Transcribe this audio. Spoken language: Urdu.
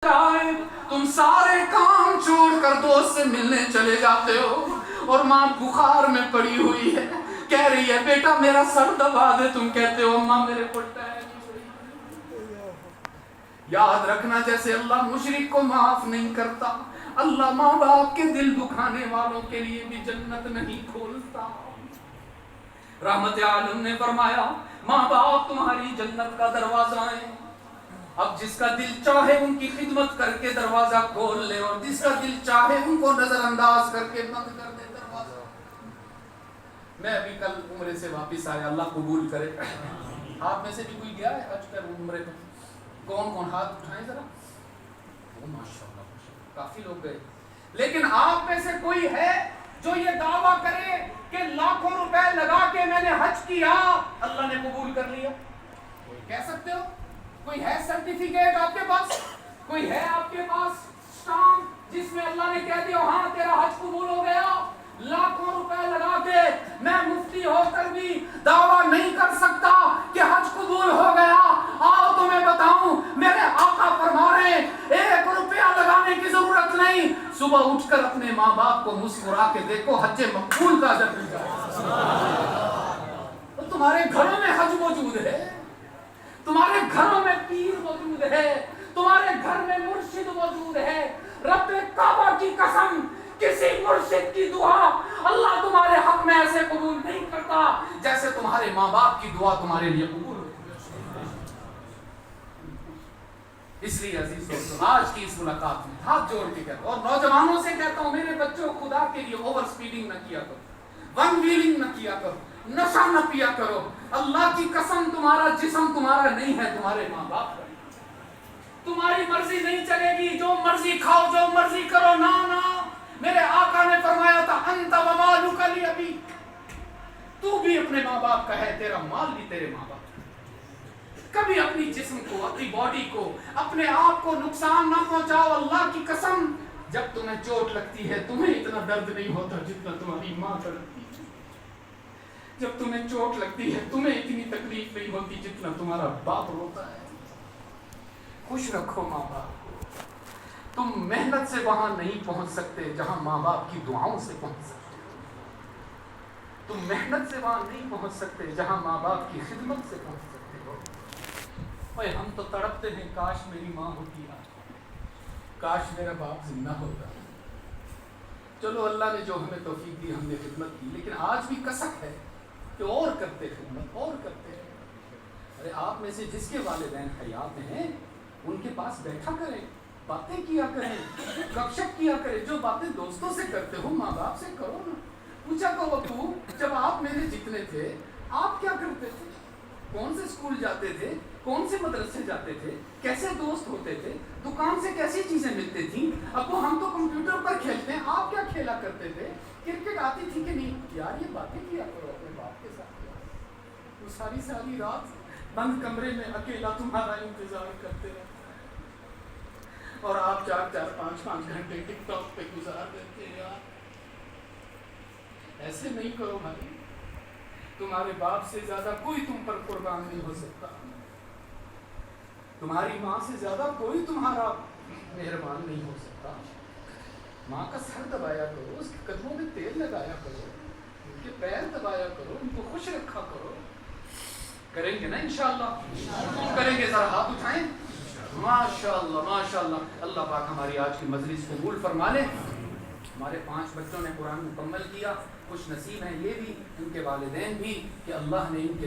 تم سارے کام چھوڑ کر دوست سے ملنے چلے جاتے ہو اور ماں بخار میں پڑی ہوئی ہے، کہہ رہی ہے بیٹا میرا سر دبا دے، تم کہتے ہو اماں میرے کو ٹائم نہیں۔ یاد رکھنا جیسے اللہ مشرک کو معاف نہیں کرتا، اللہ ماں باپ کے دل دکھانے والوں کے لیے بھی جنت نہیں کھولتا۔ رحمت عالم نے فرمایا ماں باپ تمہاری جنت کا دروازہ ہے، اب جس کا دل چاہے ان کی خدمت کر کے دروازہ کھول لے اور جس کا دل چاہے ان کو نظر انداز کر کے بند کر دے دروازہ۔ میں ابھی کل عمرے سے واپس آیا، اللہ قبول کرے۔ آپ میں سے بھی کوئی گیا ہے حج پر عمرے پر؟ کون کون ہاتھ اٹھائیں ذرا؟ ماشاءاللہ کافی لوگ گئے، لیکن آپ میں سے کوئی ہے جو یہ دعویٰ کرے کہ لاکھوں روپے لگا کے میں نے حج کیا اللہ نے قبول کر لیا؟ کہہ سکتے ہو؟ کوئی ہے سرٹیفکیٹ آپ کے پاس؟ کوئی ہے آپ کے پاس اسٹامپ جس میں اللہ نے کہہ دیا ہاں تیرا حج قبول ہو گیا؟ لاکھوں روپے لگا کے میں مفتی ہو کر بھی دعویٰ نہیں کر سکتا کہ حج قبول ہو گیا۔ آؤ تمہیں بتاؤں، میرے آقا فرما رہے ہیں 1 روپیہ لگانے کی ضرورت نہیں، صبح اٹھ کر اپنے ماں باپ کو مسکرا کے دیکھو، حج مقبول کا اجر مل جائے گا۔ تمہارے گھروں میں حج موجود ہے، تمہارے گھروں میں پیر موجود ہے، تمہارے گھر میں مرشد موجود ہے۔ رب کعبہ کی قسم کسی مرشد کی دعا اللہ تمہارے حق میں ایسے قبول نہیں کرتا جیسے تمہارے ماں باپ کی دعا تمہارے لیے قبول ہوتی ہے۔ اس لیے عزیز دوستو آج کی اس ملاقات میں ہاتھ جوڑ کے کہتا ہوں اور نوجوانوں سے کہتا ہوں میرے بچوں خدا کے لیے اوور سپیڈنگ نہ کیا کرو، ون ویلنگ نہ کیا کرو، نشہ نہ پیا کرو۔ اللہ کی قسم تمہارا جسم تمہارا نہیں ہے، تمہارے ماں باپ کا۔ تمہاری مرضی نہیں چلے گی، جو مرضی کھاؤ جو مرضی کرو، نہ نہ، میرے آقا نے فرمایا تھا انت ومالک لابیک، تو بھی اپنے ماں باپ کا ہے، تیرا مال بھی تیرے ماں باپ کا۔ کبھی اپنی جسم کو، اپنی باڈی کو، اپنے آپ کو نقصان نہ پہنچاؤ۔ اللہ کی قسم جب تمہیں چوٹ لگتی ہے تمہیں اتنا درد نہیں ہوتا جتنا تمہاری ماں کا لگتی ہے، جب تمہیں چوٹ لگتی ہے تمہیں اتنی تکلیف نہیں ہوتی جتنا تمہارا باپ روتا ہے۔ خوش رکھو ماں باپ کو، تم محنت سے وہاں نہیں پہنچ سکتے جہاں ماں باپ کی دعاؤں سے پہنچ سکتے ہو، تم محنت سے وہاں نہیں پہنچ سکتے جہاں ماں باپ کی خدمت سے پہنچ سکتے ہو۔ اوے ہم تو تڑپتے ہیں کاش میری ماں ہوتی آج، کاش میرا باپ زندہ ہوتا۔ چلو اللہ نے جو ہمیں توفیق دی ہم نے خدمت کی، لیکن آج بھی کسک ہے کہ اور کرتے خدمت اور کرتے ہیں۔ ارے آپ میں سے جس کے والدین حیات ہیں ان کے پاس بیٹھا کریں، باتیں کیا کریں، گپ شپ کیا کریں، جو باتیں دوستوں سے کرتے ہو ماں باپ سے کرو نا۔ پوچھا کرو تو جب آپ میرے جتنے تھے آپ کیا کرتے تھے، کون سے اسکول جاتے تھے، کون سے مدرسے جاتے تھے، کیسے دوست ہوتے تھے، دکان سے کیسی چیزیں ملتی تھیں۔ ابو ہم تو کمپیوٹر پر کھیلتے ہیں، آپ کیا کھیلا کرتے تھے، کرکٹ آتی تھی کہ نہیں؟ یار یہ باتیں کیا کرو اپنے باپ کے ساتھ۔ وہ ساری ساری رات بند کمرے میں اکیلا تمہارا انتظار کرتے رہتے اور آپ 4-4 5-5 گھنٹے ٹک ٹاک پہ گزار دیتے ہیں۔ یار ایسے نہیں کرو بھائی، تمہارے باپ سے زیادہ کوئی تم پر قربان نہیں ہو سکتا، تمہاری ماں سے زیادہ کوئی تمہارا مہربان نہیں ہو سکتا۔ ماں کا سر دبایا کرو، اس کے قدموں میں تیل لگایا کرو، ان کے پیر دبایا کرو، ان کو خوش رکھا کرو۔ کریں گے نا انشاءاللہ؟ کریں گے؟ ذرا ہاتھ اٹھائیں۔ ماشاءاللہ ماشاءاللہ، اللہ پاک ہماری آج کی مجلس قبول فرما لے۔ ہمارے 5 بچوں نے قرآن مکمل کیا، خوش نصیب ہیں یہ بھی، ان کے والدین بھی کہ اللہ نے ان کے